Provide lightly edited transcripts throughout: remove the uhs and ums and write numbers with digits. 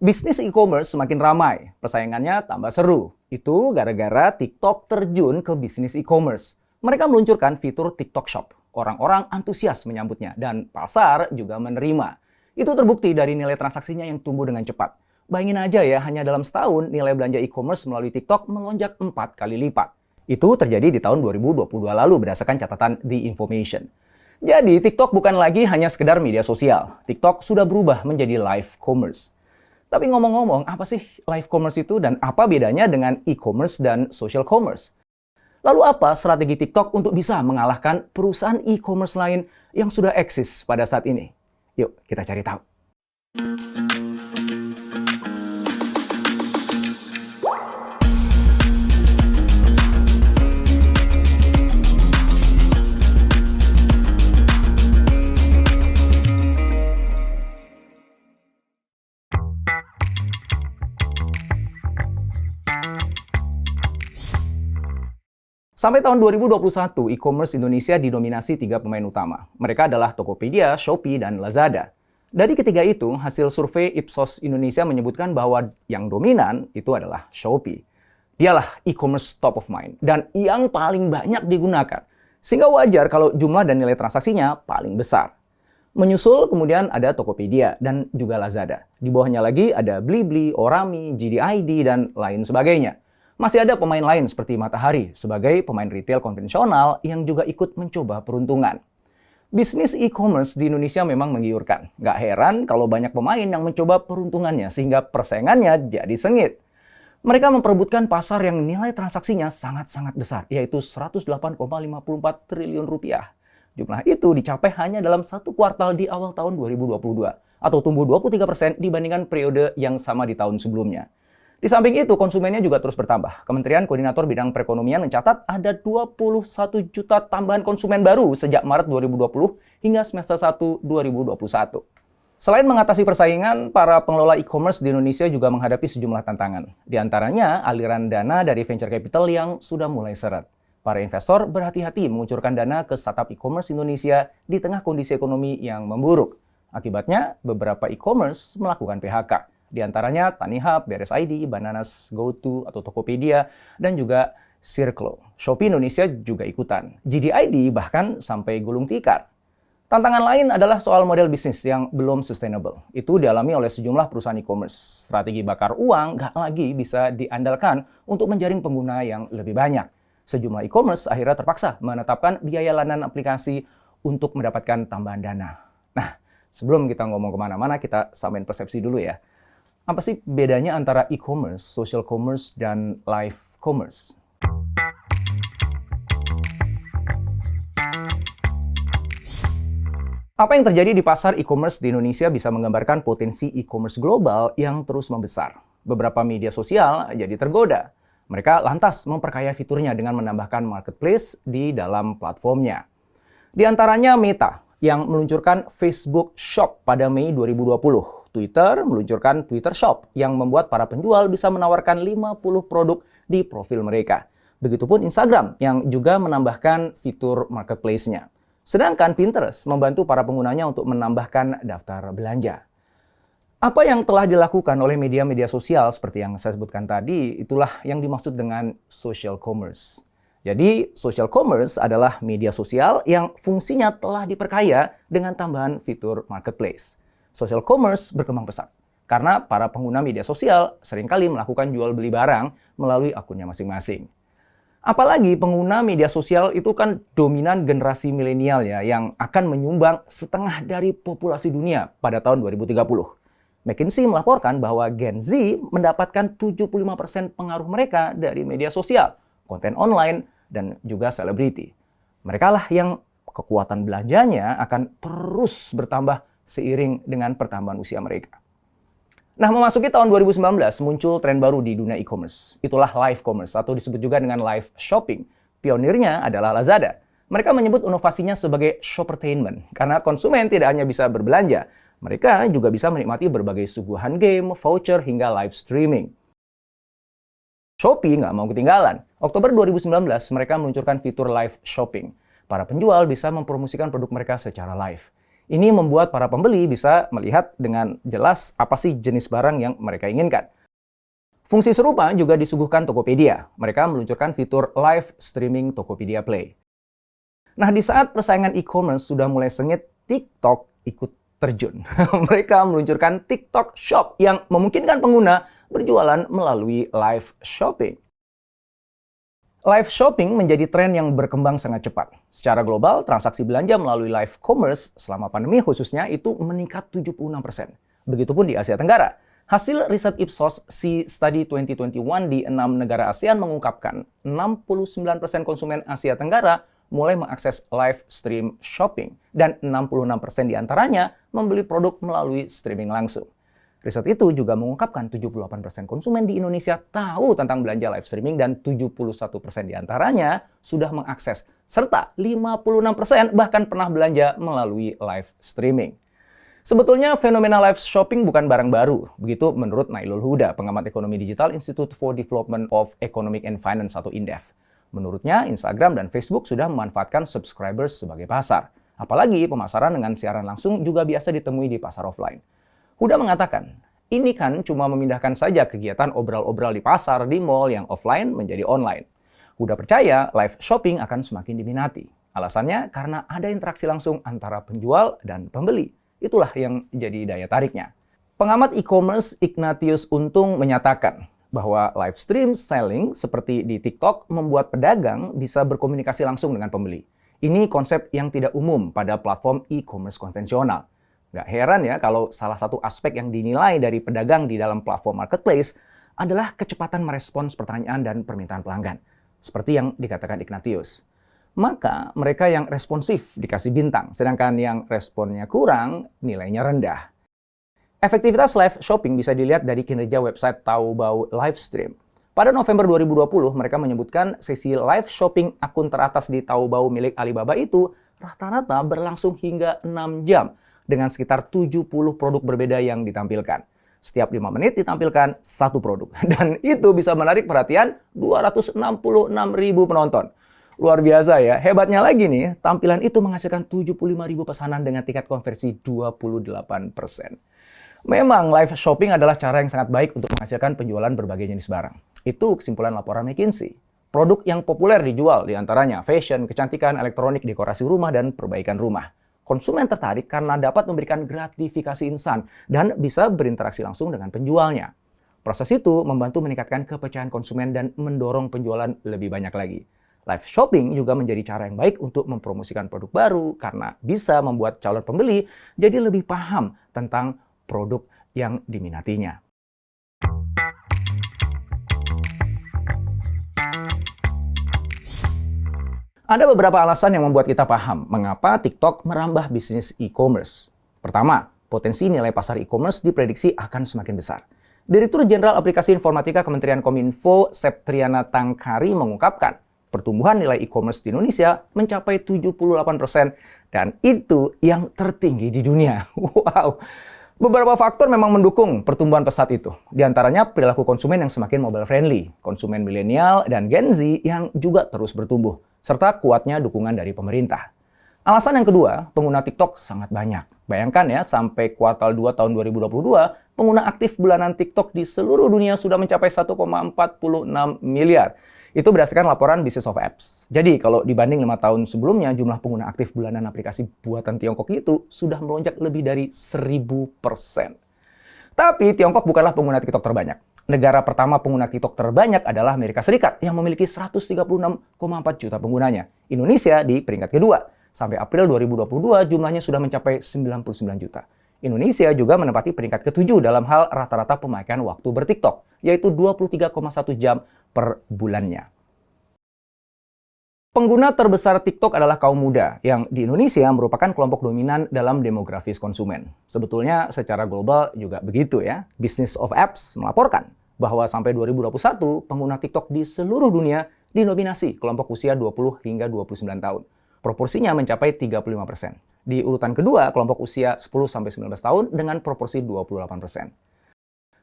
Bisnis e-commerce semakin ramai, persaingannya tambah seru. Itu gara-gara TikTok terjun ke bisnis e-commerce. Mereka meluncurkan fitur TikTok Shop. Orang-orang antusias menyambutnya dan pasar juga menerima. Itu terbukti dari nilai transaksinya yang tumbuh dengan cepat. Bayangin aja ya, hanya dalam setahun nilai belanja e-commerce melalui TikTok melonjak 4 kali lipat. Itu terjadi di tahun 2022 lalu berdasarkan catatan The Information. Jadi TikTok bukan lagi hanya sekedar media sosial. TikTok sudah berubah menjadi live commerce. Tapi ngomong-ngomong, apa sih live commerce itu dan apa bedanya dengan e-commerce dan social commerce? Lalu apa strategi TikTok untuk bisa mengalahkan perusahaan e-commerce lain yang sudah eksis pada saat ini? Yuk, kita cari tahu. Sampai tahun 2021, e-commerce Indonesia didominasi 3 pemain utama. Mereka adalah Tokopedia, Shopee, dan Lazada. Dari ketiga itu, hasil survei Ipsos Indonesia menyebutkan bahwa yang dominan itu adalah Shopee. Dialah e-commerce top of mind dan yang paling banyak digunakan. Sehingga wajar kalau jumlah dan nilai transaksinya paling besar. Menyusul kemudian ada Tokopedia dan juga Lazada. Di bawahnya lagi ada Blibli, Orami, JDID, dan lain sebagainya. Masih ada pemain lain seperti Matahari sebagai pemain retail konvensional yang juga ikut mencoba peruntungan. Bisnis e-commerce di Indonesia memang menggiurkan. Nggak heran kalau banyak pemain yang mencoba peruntungannya sehingga persaingannya jadi sengit. Mereka memperebutkan pasar yang nilai transaksinya sangat-sangat besar, yaitu 108,54 triliun rupiah. Jumlah itu dicapai hanya dalam satu kuartal di awal tahun 2022, atau tumbuh 23% dibandingkan periode yang sama di tahun sebelumnya. Di samping itu, konsumennya juga terus bertambah. Kementerian Koordinator Bidang Perekonomian mencatat ada 21 juta tambahan konsumen baru sejak Maret 2020 hingga semester 1 2021. Selain mengatasi persaingan, para pengelola e-commerce di Indonesia juga menghadapi sejumlah tantangan. Di antaranya, aliran dana dari venture capital yang sudah mulai seret. Para investor berhati-hati mengucurkan dana ke startup e-commerce Indonesia di tengah kondisi ekonomi yang memburuk. Akibatnya, beberapa e-commerce melakukan PHK. Di antaranya Tanihub, Beres ID, Bananas, GoTo atau Tokopedia, dan juga Circlo. Shopee Indonesia juga ikutan. JDID bahkan sampai gulung tikar. Tantangan lain adalah soal model bisnis yang belum sustainable. Itu dialami oleh sejumlah perusahaan e-commerce. Strategi bakar uang nggak lagi bisa diandalkan untuk menjaring pengguna yang lebih banyak. Sejumlah e-commerce akhirnya terpaksa menetapkan biaya layanan aplikasi untuk mendapatkan tambahan dana. Nah, sebelum kita ngomong kemana-mana, kita samain persepsi dulu ya. Apa sih bedanya antara e-commerce, social commerce, dan live commerce? Apa yang terjadi di pasar e-commerce di Indonesia bisa menggambarkan potensi e-commerce global yang terus membesar. Beberapa media sosial jadi tergoda. Mereka lantas memperkaya fiturnya dengan menambahkan marketplace di dalam platformnya. Di antaranya Meta yang meluncurkan Facebook Shop pada Mei 2020. Twitter meluncurkan Twitter Shop yang membuat para penjual bisa menawarkan 50 produk di profil mereka. Begitupun Instagram yang juga menambahkan fitur marketplace-nya. Sedangkan Pinterest membantu para penggunanya untuk menambahkan daftar belanja. Apa yang telah dilakukan oleh media-media sosial seperti yang saya sebutkan tadi, itulah yang dimaksud dengan social commerce. Jadi, social commerce adalah media sosial yang fungsinya telah diperkaya dengan tambahan fitur marketplace. Social commerce berkembang pesat karena para pengguna media sosial seringkali melakukan jual beli barang melalui akunnya masing-masing. Apalagi pengguna media sosial itu kan dominan generasi milenial ya yang akan menyumbang setengah dari populasi dunia pada tahun 2030. McKinsey melaporkan bahwa Gen Z mendapatkan 75% pengaruh mereka dari media sosial, konten online, dan juga selebriti. Mereka lah yang kekuatan belanjanya akan terus bertambah seiring dengan pertambahan usia mereka. Nah, memasuki tahun 2019, muncul tren baru di dunia e-commerce. Itulah live commerce, atau disebut juga dengan live shopping. Pionirnya adalah Lazada. Mereka menyebut inovasinya sebagai shoppertainment, karena konsumen tidak hanya bisa berbelanja, mereka juga bisa menikmati berbagai suguhan game, voucher, hingga live streaming. Shopee nggak mau ketinggalan. Oktober 2019, mereka meluncurkan fitur live shopping. Para penjual bisa mempromosikan produk mereka secara live. Ini membuat para pembeli bisa melihat dengan jelas apa sih jenis barang yang mereka inginkan. Fungsi serupa juga disuguhkan Tokopedia. Mereka meluncurkan fitur live streaming Tokopedia Play. Nah, di saat persaingan e-commerce sudah mulai sengit, TikTok ikut terjun. Mereka meluncurkan TikTok Shop yang memungkinkan pengguna berjualan melalui live shopping. Live shopping menjadi tren yang berkembang sangat cepat. Secara global, transaksi belanja melalui live commerce selama pandemi khususnya itu meningkat 76%. Begitupun di Asia Tenggara. Hasil riset Ipsos Sea Study 2021 di 6 negara ASEAN mengungkapkan 69% konsumen Asia Tenggara mulai mengakses live stream shopping dan 66% diantaranya membeli produk melalui streaming langsung. Riset itu juga mengungkapkan 78% konsumen di Indonesia tahu tentang belanja live streaming dan 71% diantaranya sudah mengakses, serta 56% bahkan pernah belanja melalui live streaming. Sebetulnya fenomena live shopping bukan barang baru, begitu menurut Nailul Huda, pengamat ekonomi digital Institute for Development of Economic and Finance atau INDEF. Menurutnya, Instagram dan Facebook sudah memanfaatkan subscribers sebagai pasar. Apalagi pemasaran dengan siaran langsung juga biasa ditemui di pasar offline. Huda mengatakan, ini kan cuma memindahkan saja kegiatan obral-obral di pasar, di mall yang offline menjadi online. Huda percaya live shopping akan semakin diminati. Alasannya karena ada interaksi langsung antara penjual dan pembeli. Itulah yang jadi daya tariknya. Pengamat e-commerce Ignatius Untung menyatakan bahwa live stream selling seperti di TikTok membuat pedagang bisa berkomunikasi langsung dengan pembeli. Ini konsep yang tidak umum pada platform e-commerce konvensional. Nggak heran ya kalau salah satu aspek yang dinilai dari pedagang di dalam platform marketplace adalah kecepatan merespons pertanyaan dan permintaan pelanggan. Seperti yang dikatakan Ignatius. Maka mereka yang responsif dikasih bintang, sedangkan yang responnya kurang, nilainya rendah. Efektivitas live shopping bisa dilihat dari kinerja website Taobao Livestream. Pada November 2020, mereka menyebutkan sesi live shopping akun teratas di Taobao milik Alibaba itu rata-rata berlangsung hingga 6 jam. Dengan sekitar 70 produk berbeda yang ditampilkan. Setiap 5 menit ditampilkan satu produk. Dan itu bisa menarik perhatian 266.000 penonton. Luar biasa ya. Hebatnya lagi nih, tampilan itu menghasilkan 75.000 pesanan dengan tingkat konversi 28%. Memang live shopping adalah cara yang sangat baik untuk menghasilkan penjualan berbagai jenis barang. Itu kesimpulan laporan McKinsey. Produk yang populer dijual diantaranya fashion, kecantikan, elektronik, dekorasi rumah, dan perbaikan rumah. Konsumen tertarik karena dapat memberikan gratifikasi instan dan bisa berinteraksi langsung dengan penjualnya. Proses itu membantu meningkatkan kepercayaan konsumen dan mendorong penjualan lebih banyak lagi. Live shopping juga menjadi cara yang baik untuk mempromosikan produk baru karena bisa membuat calon pembeli jadi lebih paham tentang produk yang diminatinya. Ada beberapa alasan yang membuat kita paham mengapa TikTok merambah bisnis e-commerce. Pertama, potensi nilai pasar e-commerce diprediksi akan semakin besar. Direktur Jenderal Aplikasi Informatika Kementerian Kominfo, Septriana Tangkari mengungkapkan, pertumbuhan nilai e-commerce di Indonesia mencapai 78% dan itu yang tertinggi di dunia. Wow! Beberapa faktor memang mendukung pertumbuhan pesat itu. Di antaranya perilaku konsumen yang semakin mobile friendly, konsumen milenial dan Gen Z yang juga terus bertumbuh, serta kuatnya dukungan dari pemerintah. Alasan yang kedua, pengguna TikTok sangat banyak. Bayangkan ya, sampai kuartal 2 tahun 2022, pengguna aktif bulanan TikTok di seluruh dunia sudah mencapai 1,46 miliar. Itu berdasarkan laporan Business of Apps. Jadi, kalau dibanding 5 tahun sebelumnya, jumlah pengguna aktif bulanan aplikasi buatan Tiongkok itu sudah melonjak lebih dari 1000%. Tapi, Tiongkok bukanlah pengguna TikTok terbanyak. Negara pertama pengguna TikTok terbanyak adalah Amerika Serikat yang memiliki 136,4 juta penggunanya. Indonesia di peringkat kedua. Sampai April 2022 jumlahnya sudah mencapai 99 juta. Indonesia juga menempati peringkat ke-7 dalam hal rata-rata pemakaian waktu ber-TikTok, yaitu 23,1 jam per bulannya. Pengguna terbesar TikTok adalah kaum muda, yang di Indonesia merupakan kelompok dominan dalam demografis konsumen. Sebetulnya secara global juga begitu ya. Business of Apps melaporkan bahwa sampai 2021, pengguna TikTok di seluruh dunia didominasi kelompok usia 20 hingga 29 tahun. Proporsinya mencapai 35%. Di urutan kedua, kelompok usia 10-19 tahun dengan proporsi 28%.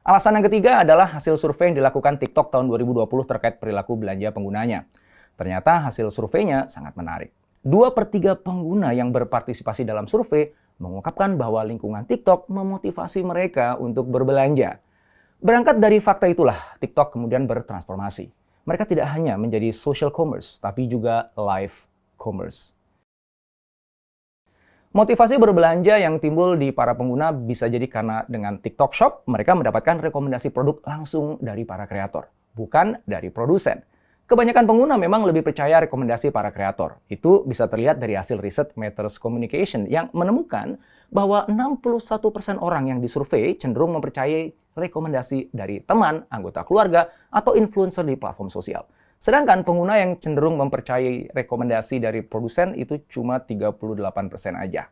Alasan yang ketiga adalah hasil survei yang dilakukan TikTok tahun 2020 terkait perilaku belanja penggunanya. Ternyata hasil surveinya sangat menarik. 2/3 pengguna yang berpartisipasi dalam survei mengungkapkan bahwa lingkungan TikTok memotivasi mereka untuk berbelanja. Berangkat dari fakta itulah, TikTok kemudian bertransformasi. Mereka tidak hanya menjadi social commerce, tapi juga live commerce. Motivasi berbelanja yang timbul di para pengguna bisa jadi karena dengan TikTok Shop, mereka mendapatkan rekomendasi produk langsung dari para kreator, bukan dari produsen. Kebanyakan pengguna memang lebih percaya rekomendasi para kreator. Itu bisa terlihat dari hasil riset Matters Communication yang menemukan bahwa 61% orang yang disurvei cenderung mempercayai rekomendasi dari teman, anggota keluarga, atau influencer di platform sosial. Sedangkan pengguna yang cenderung mempercayai rekomendasi dari produsen itu cuma 38% aja.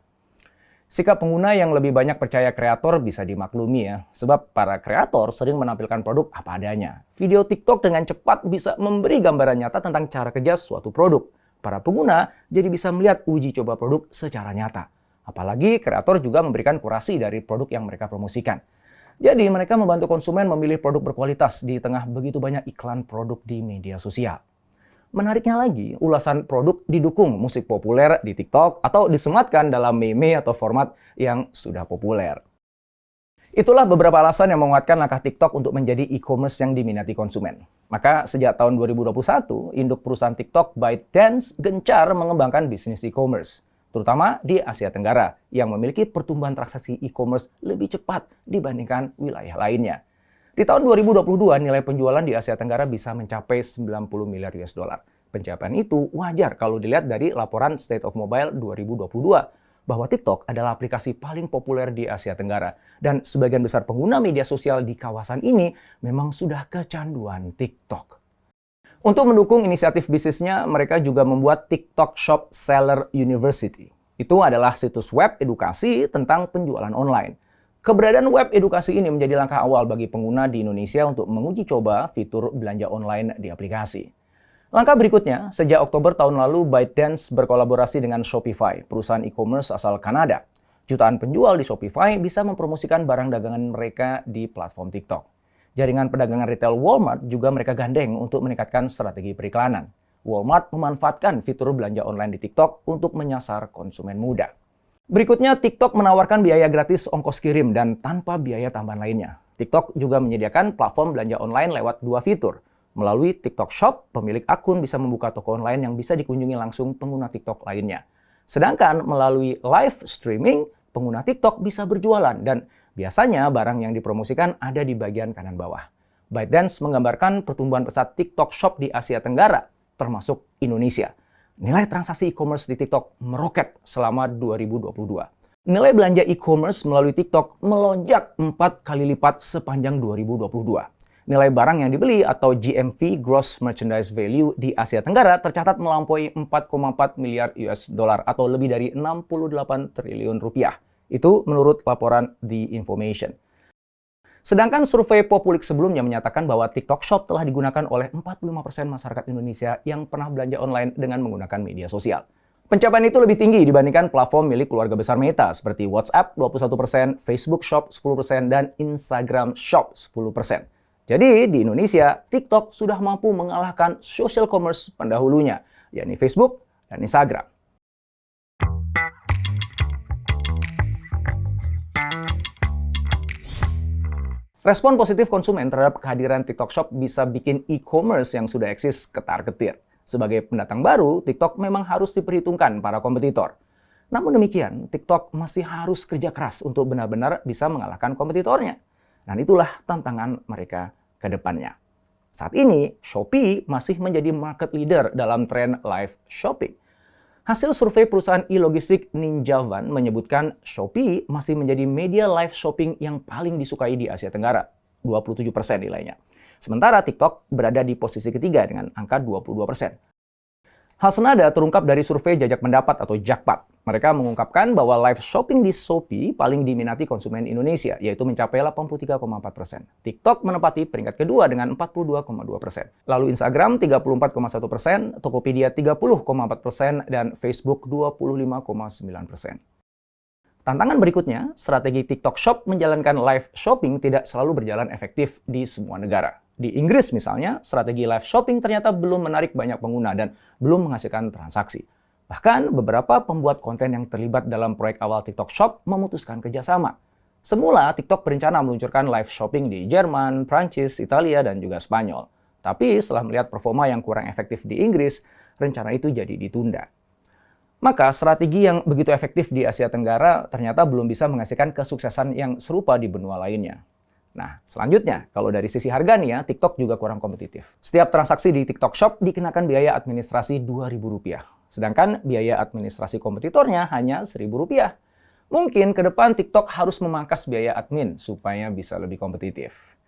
Sikap pengguna yang lebih banyak percaya kreator bisa dimaklumi ya, sebab para kreator sering menampilkan produk apa adanya. Video TikTok dengan cepat bisa memberi gambaran nyata tentang cara kerja suatu produk. Para pengguna jadi bisa melihat uji coba produk secara nyata. Apalagi kreator juga memberikan kurasi dari produk yang mereka promosikan. Jadi mereka membantu konsumen memilih produk berkualitas di tengah begitu banyak iklan produk di media sosial. Menariknya lagi, ulasan produk didukung musik populer di TikTok atau disematkan dalam meme atau format yang sudah populer. Itulah beberapa alasan yang menguatkan langkah TikTok untuk menjadi e-commerce yang diminati konsumen. Maka sejak tahun 2021, induk perusahaan TikTok ByteDance gencar mengembangkan bisnis e-commerce, terutama di Asia Tenggara, yang memiliki pertumbuhan transaksi e-commerce lebih cepat dibandingkan wilayah lainnya. Di tahun 2022, nilai penjualan di Asia Tenggara bisa mencapai 90 miliar US dollar. Pencapaian itu wajar kalau dilihat dari laporan State of Mobile 2022, bahwa TikTok adalah aplikasi paling populer di Asia Tenggara. Dan sebagian besar pengguna media sosial di kawasan ini memang sudah kecanduan TikTok. Untuk mendukung inisiatif bisnisnya, mereka juga membuat TikTok Shop Seller University. Itu adalah situs web edukasi tentang penjualan online. Keberadaan web edukasi ini menjadi langkah awal bagi pengguna di Indonesia untuk menguji coba fitur belanja online di aplikasi. Langkah berikutnya, sejak Oktober tahun lalu, ByteDance berkolaborasi dengan Shopify, perusahaan e-commerce asal Kanada. Jutaan penjual di Shopify bisa mempromosikan barang dagangan mereka di platform TikTok. Jaringan pedagangan retail Walmart juga mereka gandeng untuk meningkatkan strategi periklanan. Walmart memanfaatkan fitur belanja online di TikTok untuk menyasar konsumen muda. Berikutnya, TikTok menawarkan biaya gratis ongkos kirim dan tanpa biaya tambahan lainnya. TikTok juga menyediakan platform belanja online lewat dua fitur. Melalui TikTok Shop, pemilik akun bisa membuka toko online yang bisa dikunjungi langsung pengguna TikTok lainnya. Sedangkan melalui live streaming, pengguna TikTok bisa berjualan dan biasanya barang yang dipromosikan ada di bagian kanan bawah. ByteDance menggambarkan pertumbuhan pesat TikTok Shop di Asia Tenggara, termasuk Indonesia. Nilai transaksi e-commerce di TikTok meroket selama 2022. Nilai belanja e-commerce melalui TikTok melonjak 4 kali lipat sepanjang 2022. Nilai barang yang dibeli atau GMV (Gross Merchandise Value) di Asia Tenggara tercatat melampaui 4,4 miliar US dollar atau lebih dari 68 triliun rupiah. Itu menurut laporan The Information. Sedangkan survei Populik sebelumnya menyatakan bahwa TikTok Shop telah digunakan oleh 45% masyarakat Indonesia yang pernah belanja online dengan menggunakan media sosial. Pencapaian itu lebih tinggi dibandingkan platform milik keluarga besar Meta seperti WhatsApp 21%, Facebook Shop 10%, dan Instagram Shop 10%. Jadi di Indonesia, TikTok sudah mampu mengalahkan social commerce pendahulunya, yakni Facebook dan Instagram. Respon positif konsumen terhadap kehadiran TikTok Shop bisa bikin e-commerce yang sudah eksis ketar-ketir. Sebagai pendatang baru, TikTok memang harus diperhitungkan para kompetitor. Namun demikian, TikTok masih harus kerja keras untuk benar-benar bisa mengalahkan kompetitornya. Dan itulah tantangan mereka ke depannya. Saat ini, Shopee masih menjadi market leader dalam tren live shopping. Hasil survei perusahaan e-logistik Ninjavan menyebutkan Shopee masih menjadi media live shopping yang paling disukai di Asia Tenggara, 27% nilainya. Sementara TikTok berada di posisi ketiga dengan angka 22%. Hal senada terungkap dari survei jajak pendapat atau Jakpat. Mereka mengungkapkan bahwa live shopping di Shopee paling diminati konsumen Indonesia, yaitu mencapai 83,4%. TikTok menempati peringkat kedua dengan 42,2%. Lalu Instagram 34,1%, Tokopedia 30,4%, dan Facebook 25,9%. Tantangan berikutnya, strategi TikTok Shop menjalankan live shopping tidak selalu berjalan efektif di semua negara. Di Inggris misalnya, strategi live shopping ternyata belum menarik banyak pengguna dan belum menghasilkan transaksi. Bahkan beberapa pembuat konten yang terlibat dalam proyek awal TikTok Shop memutuskan kerjasama. Semula TikTok berencana meluncurkan live shopping di Jerman, Prancis, Italia, dan juga Spanyol. Tapi setelah melihat performa yang kurang efektif di Inggris, rencana itu jadi ditunda. Maka strategi yang begitu efektif di Asia Tenggara ternyata belum bisa menghasilkan kesuksesan yang serupa di benua lainnya. Nah, selanjutnya, kalau dari sisi harga nih ya, TikTok juga kurang kompetitif. Setiap transaksi di TikTok Shop dikenakan biaya administrasi Rp2.000. Sedangkan biaya administrasi kompetitornya hanya Rp1.000. Mungkin ke depan TikTok harus memangkas biaya admin supaya bisa lebih kompetitif.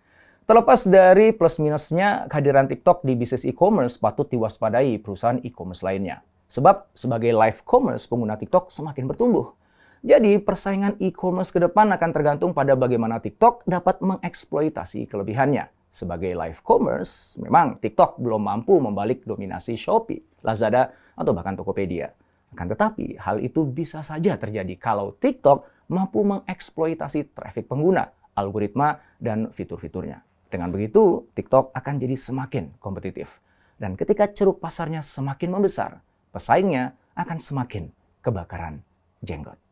Terlepas dari plus minusnya, kehadiran TikTok di bisnis e-commerce patut diwaspadai perusahaan e-commerce lainnya. Sebab sebagai live commerce, pengguna TikTok semakin bertumbuh. Jadi persaingan e-commerce ke depan akan tergantung pada bagaimana TikTok dapat mengeksploitasi kelebihannya. Sebagai live commerce, memang TikTok belum mampu membalik dominasi Shopee, Lazada, atau bahkan Tokopedia. Akan tetapi, hal itu bisa saja terjadi kalau TikTok mampu mengeksploitasi traffic pengguna, algoritma, dan fitur-fiturnya. Dengan begitu, TikTok akan jadi semakin kompetitif. Dan ketika ceruk pasarnya semakin membesar, pesaingnya akan semakin kebakaran jenggot.